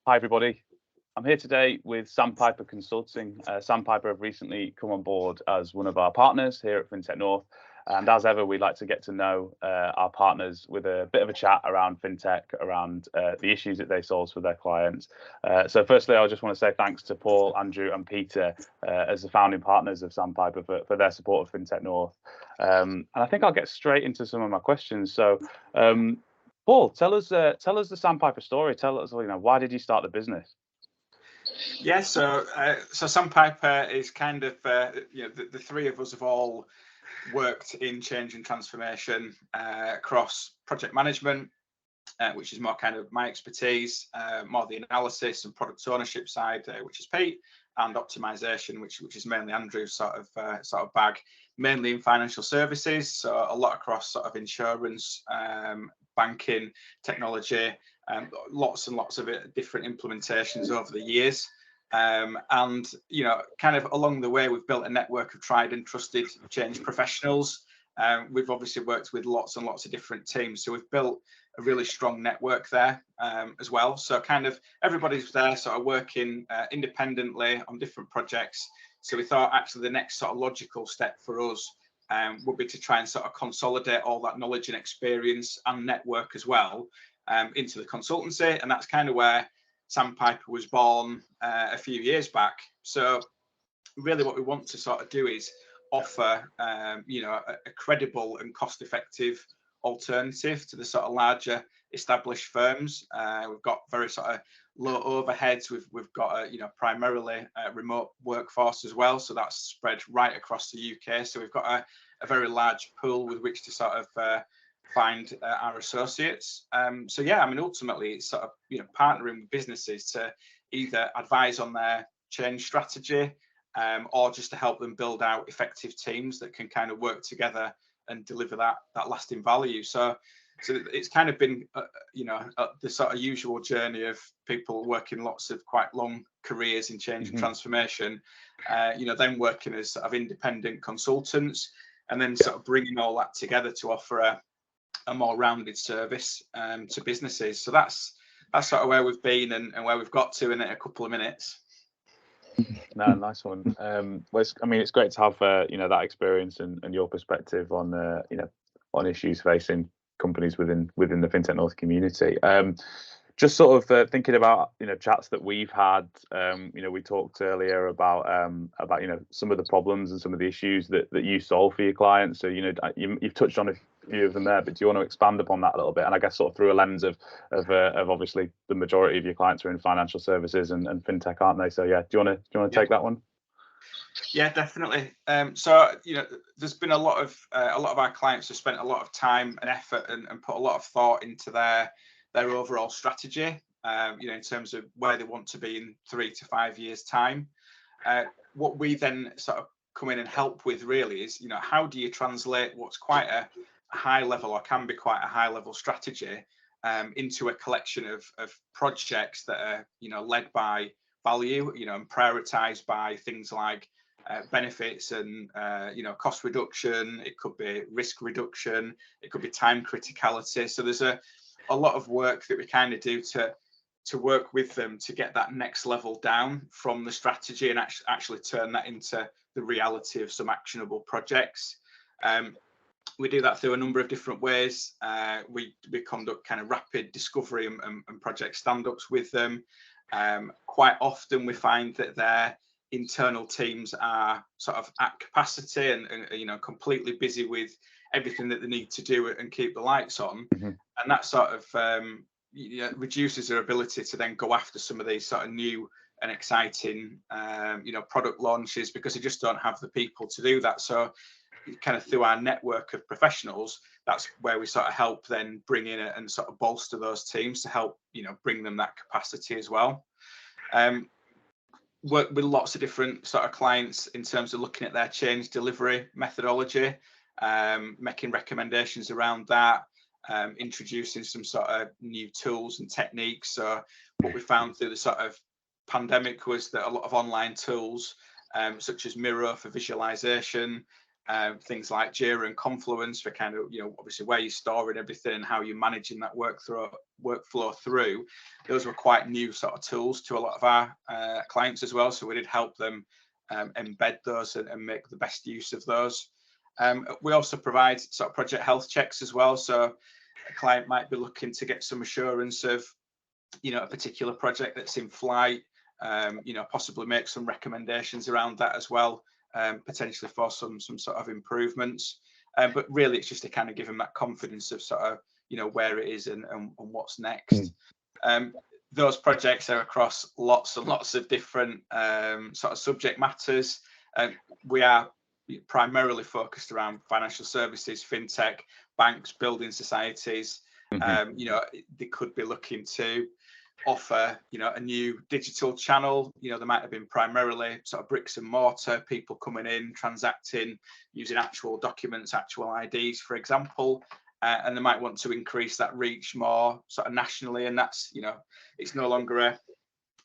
Hi, everybody. I'm here today with Sandpiper Consulting. Sandpiper have recently come on board as one of our partners here at FinTech North. And as ever, we'd like to get to know our partners with a bit of a chat around FinTech, around the issues that they solve for their clients. So firstly, I just want to say thanks to Paul, Andrew and Peter as the founding partners of Sandpiper for their support of FinTech North. And I think I'll get straight into some of my questions. So Paul, tell us the Sandpiper story. Tell us, why did you start the business? Yeah, so Sandpiper is kind of the three of us have all worked in change and transformation across project management, which is more kind of my expertise, more the analysis and product ownership side, which is Pete, and optimization, which is mainly Andrew's sort of bag, mainly in financial services. So a lot across sort of insurance, banking, technology, lots and lots of different implementations over the years. And kind of along the way, we've built a network of tried and trusted change professionals. We've obviously worked with lots and lots of different teams, so we've built a really strong network there as well. So kind of everybody's there sort of working independently on different projects. So we thought actually the next sort of logical step for us would be to try and sort of consolidate all that knowledge and experience and network as well into the consultancy. And that's kind of where Sandpiper was born a few years back. So really what we want to sort of do is offer a credible and cost-effective alternative to the sort of larger established firms. We've got very sort of low overheads. We've got primarily a remote workforce as well, so that's spread right across the UK. So we've got a very large pool with which to sort of find our associates. So yeah, I mean ultimately it's sort of partnering with businesses to either advise on their change strategy, or just to help them build out effective teams that can kind of work together and deliver that lasting value. So it's kind of been the sort of usual journey of people working lots of quite long careers in change and transformation, then working as sort of independent consultants, and then sort of bringing all that together to offer a more rounded service to businesses. So that's sort of where we've been and where we've got to in a couple of minutes. No, nice one. Well, it's great to have that experience and your perspective on on issues facing companies within the FinTech North community. Just sort of thinking about chats that we've had. We talked earlier about some of the problems and some of the issues that you solve for your clients. So you've touched on a few of them there, but do you want to expand upon that a little bit? And I guess sort of through a lens of obviously the majority of your clients are in financial services and fintech, aren't they? So yeah, do you want to take that one? Yeah, definitely. So there's been a lot of our clients have spent a lot of time and effort and put a lot of thought into their overall strategy, in terms of where they want to be in 3 to 5 years' time. What we then sort of come in and help with really is, how do you translate what's quite a high level, or can be quite a high level strategy, into a collection of projects that are led by value, and prioritized by things like benefits and cost reduction. It could be risk reduction. It could be time criticality. So there's a lot of work that we kind of do to work with them to get that next level down from the strategy and actually turn that into the reality of some actionable projects. We do that through a number of different ways. We conduct kind of rapid discovery and project stand-ups with them. Quite often we find that their internal teams are sort of at capacity and completely busy with everything that they need to do and keep the lights on. And that sort of reduces their ability to then go after some of these sort of new and exciting product launches, because they just don't have the people to do that. So kind of through our network of professionals, that's where we sort of help then bring in and sort of bolster those teams to help bring them that capacity as well. Work with lots of different sort of clients in terms of looking at their change delivery methodology, making recommendations around that, introducing some sort of new tools and techniques. So what we found through the sort of pandemic was that a lot of online tools, such as Miro for visualization, things like Jira and Confluence for kind of, obviously where you're storing everything and how you're managing that workflow through. Those were quite new sort of tools to a lot of our clients as well. So we did help them embed those and make the best use of those. We also provide sort of project health checks as well. So a client might be looking to get some assurance of, a particular project that's in flight, possibly make some recommendations around that as well, potentially for some sort of improvements. But really, it's just to kind of give them that confidence of sort of, where it is and what's next. Those projects are across lots and lots of different sort of subject matters. We are primarily focused around financial services, fintech, banks, building societies. They could be looking to offer, a new digital channel. There might have been primarily sort of bricks and mortar, people coming in, transacting, using actual documents, actual IDs, for example. And they might want to increase that reach more sort of nationally, and that's, it's no longer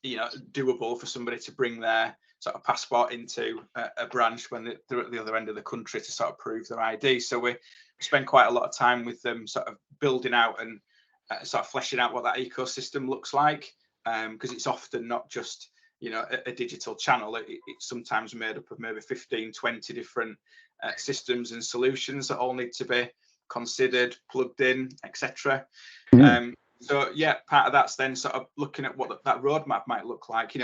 doable for somebody to bring their sort of passport into a branch when they're at the other end of the country to sort of prove their ID. So we spend quite a lot of time with them sort of building out and sort of fleshing out what that ecosystem looks like, because it's often not just, a digital channel. It's sometimes made up of maybe 15, 20 different systems and solutions that all need to be considered, plugged in, etc. So yeah, part of that's then sort of looking at what that roadmap might look like.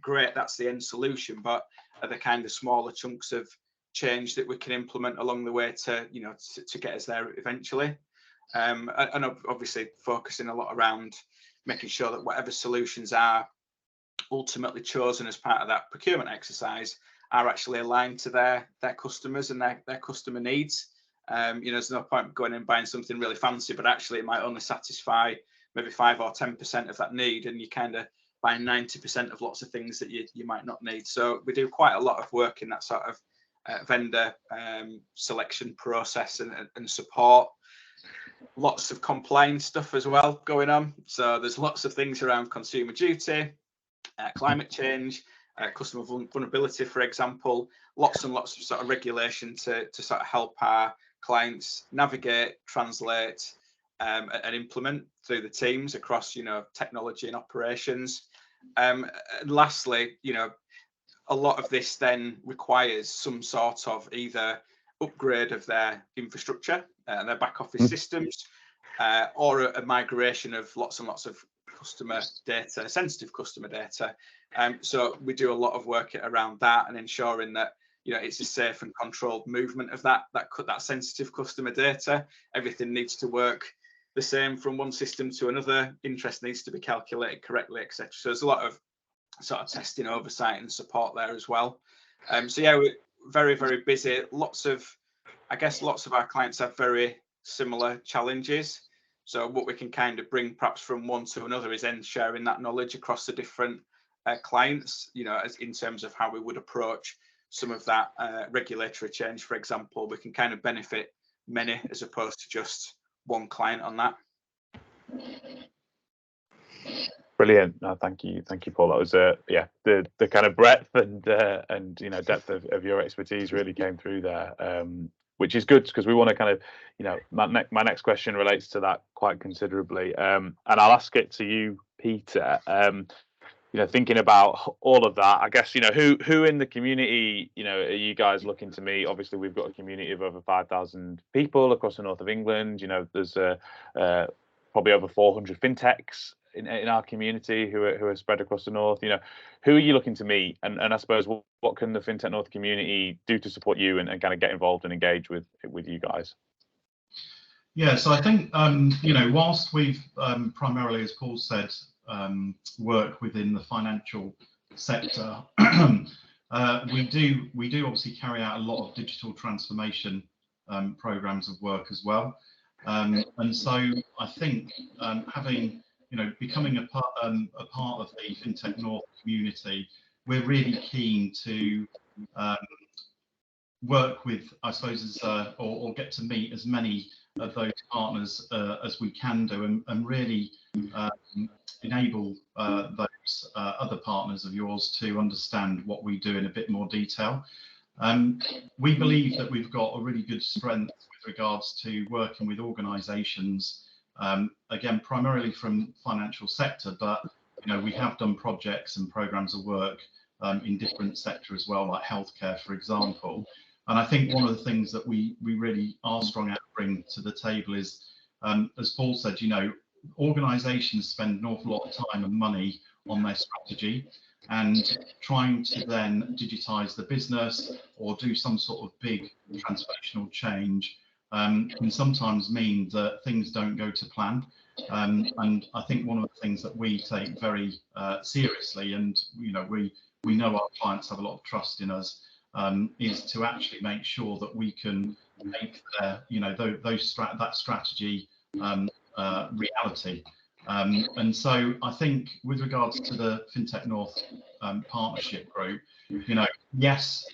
Great, that's the end solution, but are the kind of smaller chunks of change that we can implement along the way to, to get us there eventually. And obviously focusing a lot around making sure that whatever solutions are ultimately chosen as part of that procurement exercise are actually aligned to their customers and their customer needs. There's no point going and buying something really fancy, but actually it might only satisfy maybe 5 or 10% of that need, and you kind of buy 90% of lots of things that you might not need. So we do quite a lot of work in that sort of vendor selection process and support. Lots of compliance stuff as well going on. So there's lots of things around consumer duty, climate change, customer vulnerability, for example. Lots and lots of sort of regulation to sort of help our clients navigate, translate, and implement through the teams across, technology and operations. And lastly, a lot of this then requires some sort of either upgrade of their infrastructure and their back office systems, or a migration of lots and lots of customer data, sensitive customer data. So we do a lot of work around that and ensuring that it's a safe and controlled movement of that sensitive customer data. Everything needs to work the same from one system to another. Interest needs to be calculated correctly, etc. So there's a lot of sort of testing, oversight, and support there as well. So yeah, we're very, very busy. Lots of our clients have very similar challenges. So what we can kind of bring perhaps from one to another is then sharing that knowledge across the different clients, as in terms of how we would approach some of that regulatory change, for example. We can kind of benefit many as opposed to just one client on that. Brilliant. No, thank you, Paul. That was the kind of breadth and depth of your expertise really came through there, which is good because we want to kind of, my next question relates to that quite considerably, and I'll ask it to you, Peter. Thinking about all of that, I guess, who in the community, are you guys looking to meet? Obviously, we've got a community of over 5,000 people across the north of England. There's probably over 400 fintechs in our community who are spread across the north. Who are you looking to meet? And I suppose what can the FinTech North community do to support you and kind of get involved and engage with you guys? Yeah, so I think whilst we've primarily, as Paul said, work within the financial sector, we do obviously carry out a lot of digital transformation programs of work as well. And so I think becoming a part of the FinTech North community, we're really keen to work with, I suppose, or get to meet as many of those partners as we can do, and really enable those other partners of yours to understand what we do in a bit more detail. We believe that we've got a really good strength with regards to working with organisations, again, primarily from financial sector, but we have done projects and programmes of work in different sectors as well, like healthcare, for example. And I think one of the things that we really are strong at bring to the table is, as Paul said, organisations spend an awful lot of time and money on their strategy, and trying to then digitize the business or do some sort of big transformational change can sometimes mean that things don't go to plan. And I think one of the things that we take very seriously, and we know our clients have a lot of trust in us, is to actually make sure that we can make that strategy reality. And so I think with regards to the FinTech North partnership group, yes,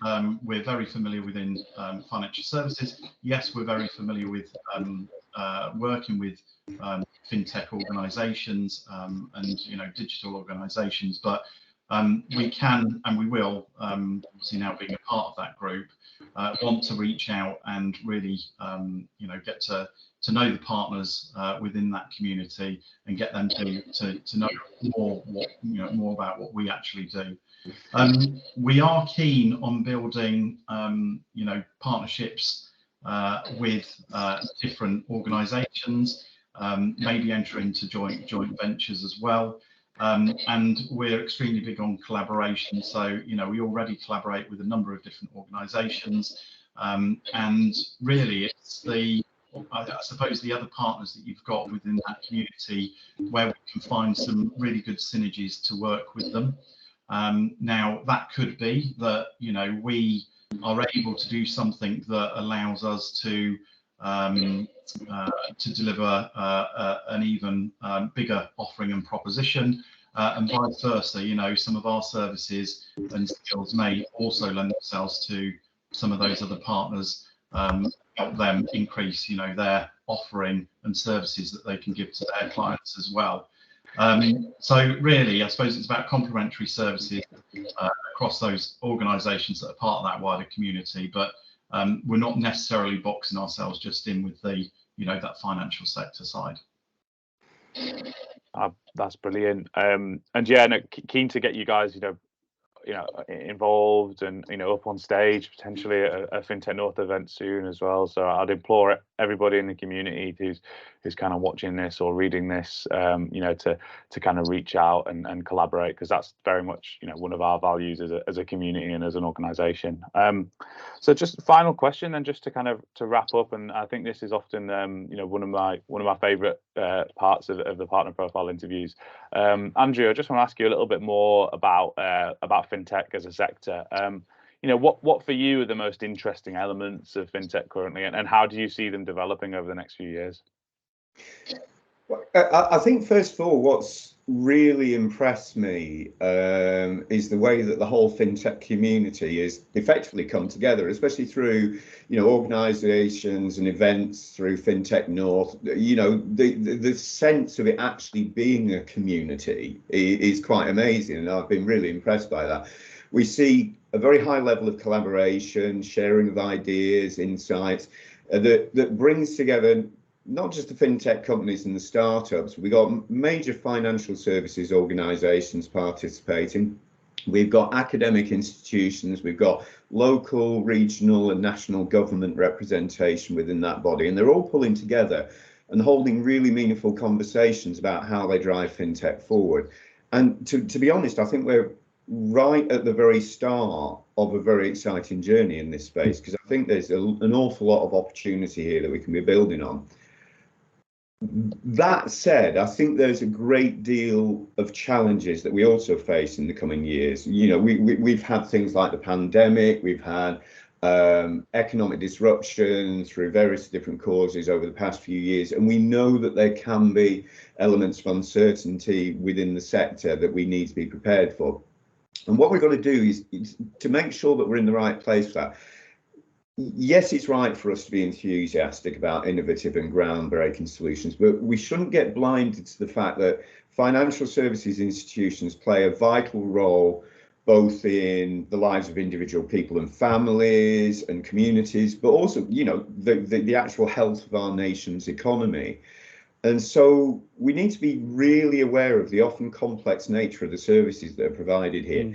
we're very familiar within financial services. Yes, we're very familiar with working with FinTech organisations and digital organisations, but we can and we will, obviously now being a part of that group, want to reach out and really get to know the partners within that community and get them to know more about what we actually do. We are keen on building partnerships with different organisations, maybe enter into joint ventures as well. And we're extremely big on collaboration. So, we already collaborate with a number of different organisations. And really, it's I suppose the other partners that you've got within that community where we can find some really good synergies to work with them. Now, that could be that, we are able to do something that allows us to deliver an even bigger offering and proposition, and vice versa. Some of our services and skills may also lend themselves to some of those other partners, help them increase their offering and services that they can give to their clients as well. So really, I suppose it's about complementary services across those organisations that are part of that wider community, but we're not necessarily boxing ourselves just in with the that financial sector side. That's brilliant. And yeah, keen to get you guys involved and up on stage potentially at a FinTech North event soon as well. So I'd implore everybody in the community who's kind of watching this or reading this, to kind of reach out and collaborate, because that's very much one of our values as a community and as an organisation. So just final question, and just to wrap up, and I think this is often one of my favourite parts of the partner profile interviews. Andrew, I just want to ask you a little bit more about fintech as a sector. What for you are the most interesting elements of fintech currently, and how do you see them developing over the next few years? Well, I think first of all, what's really impressed me is the way that the whole fintech community is effectively come together, especially through organisations and events through FinTech North. The sense of it actually being a community is quite amazing, and I've been really impressed by that. We see a very high level of collaboration, sharing of ideas, insights that brings together not just the fintech companies and the startups. We've got major financial services organisations participating. We've got academic institutions. We've got local, regional and national government representation within that body. And they're all pulling together and holding really meaningful conversations about how they drive fintech forward. And to be honest, I think we're right at the very start of a very exciting journey in this space, because I think there's an awful lot of opportunity here that we can be building on. That said, I think there's a great deal of challenges that we also face in the coming years. We've had things like the pandemic, we've had economic disruption through various different causes over the past few years, and we know that there can be elements of uncertainty within the sector that we need to be prepared for. And what we've got to do is to make sure that we're in the right place for that. Yes, it's right for us to be enthusiastic about innovative and groundbreaking solutions, but we shouldn't get blinded to the fact that financial services institutions play a vital role both in the lives of individual people and families and communities, but also, you know, the actual health of our nation's economy. And so we need to be really aware of the often complex nature of the services that are provided here.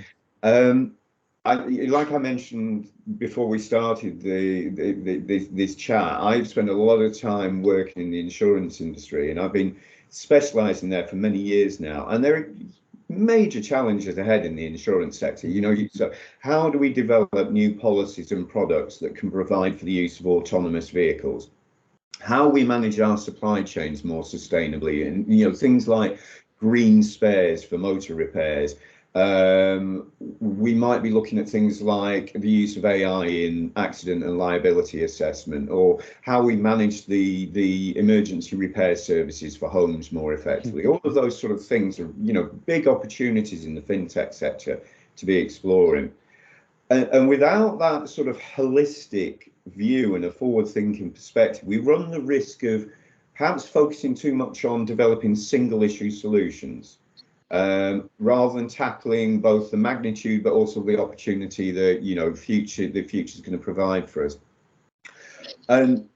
Like I mentioned before we started this chat, I've spent a lot of time working in the insurance industry, and I've been specialising there for many years now. And there are major challenges ahead in the insurance sector. You know, so how do we develop new policies and products that can provide for the use of autonomous vehicles? How we manage our supply chains more sustainably, and you know, things like green spares for motor repairs. We might be looking at things like the use of AI in accident and liability assessment, or how we manage the emergency repair services for homes more effectively. All of those sort of things are, you know, big opportunities in the fintech sector to be exploring. And without that sort of holistic view and a forward-thinking perspective, we run the risk of perhaps focusing too much on developing single-issue solutions, rather than tackling both the magnitude but also the opportunity that, you know, the future is going to provide for us. And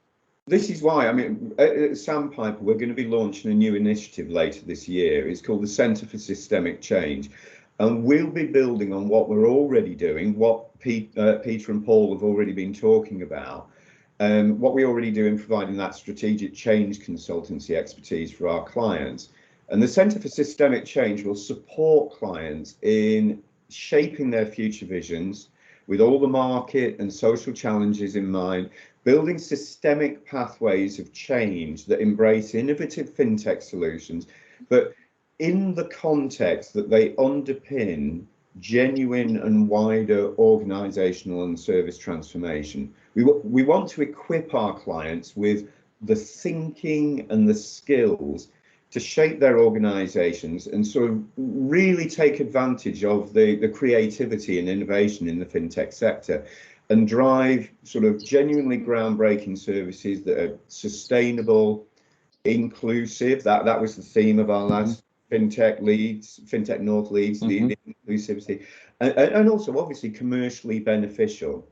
this is why, I mean, at Sandpiper, we're going to be launching a new initiative later this year. It's called the Centre for Systemic Change. And we'll be building on what we're already doing, what Peter and Paul have already been talking about, what we already do in providing that strategic change consultancy expertise for our clients. And the Centre for Systemic Change will support clients in shaping their future visions with all the market and social challenges in mind, building systemic pathways of change that embrace innovative fintech solutions, but in the context that they underpin genuine and wider organisational and service transformation. We want to equip our clients with the thinking and the skills to shape their organisations and sort of really take advantage of the creativity and innovation in the fintech sector, and drive sort of genuinely groundbreaking services that are sustainable, inclusive. That was the theme of our last FinTech North leads, the inclusivity, and also obviously commercially beneficial.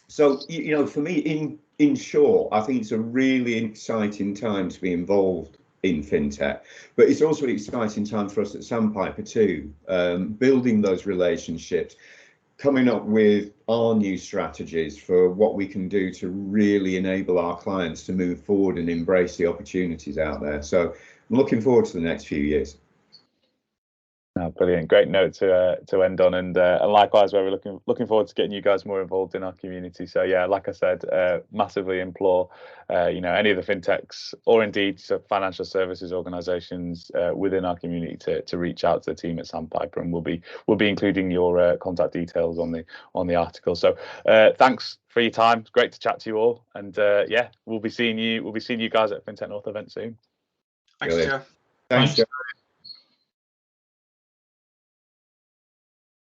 So, you know, for me, in short, I think it's a really exciting time to be involved in fintech, but it's also an exciting time for us at Sandpiper too, building those relationships, coming up with our new strategies for what we can do to really enable our clients to move forward and embrace the opportunities out there. So I'm looking forward to the next few years. Oh, brilliant! Great note to end on, and likewise, we're looking forward to getting you guys more involved in our community. So yeah, like I said, massively implore you know, any of the fintechs or indeed financial services organisations within our community to reach out to the team at Sandpiper, and we'll be including your contact details on the article. So thanks for your time. It's great to chat to you all, and yeah, we'll be seeing you guys at FinTech North event soon. Thanks, Joe. Thanks, Joe.